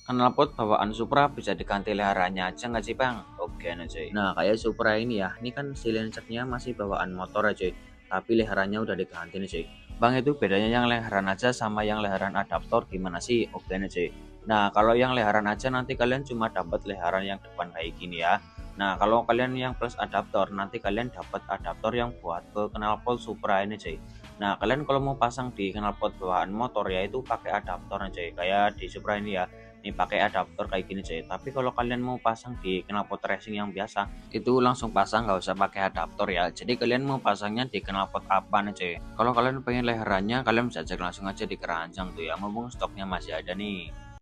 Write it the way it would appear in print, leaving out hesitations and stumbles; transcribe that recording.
Knalpot bawaan Supra bisa diganti leherannya aja nggak sih Bang? Oke nih cuy. Nah kayak Supra ini ya, ini kan silencernya masih bawaan motor aja cuy, tapi leherannya udah diganti nih cuy. Bang itu bedanya yang leheran aja sama yang leheran adaptor gimana sih? Oke nih cuy. Nah kalau yang leheran aja nanti kalian cuma dapat leheran yang depan kayak gini ya. Nah kalau kalian yang plus adaptor nanti kalian dapat adaptor yang buat ke knalpot Supra ini cuy. Nah kalian kalau mau pasang di knalpot bawaan motor ya itu pakai adaptor aja cuy, kayak di Supra ini ya. Ini pakai adaptor kayak gini cuy. Tapi kalau kalian mau pasang di knalpot racing yang biasa, itu langsung pasang nggak usah pakai adaptor ya. Jadi kalian mau pasangnya di knalpot apa nih cuy? Kalau kalian pengen leherannya, kalian bisa cek langsung aja di keranjang tuh ya. Mumpung stoknya masih ada nih.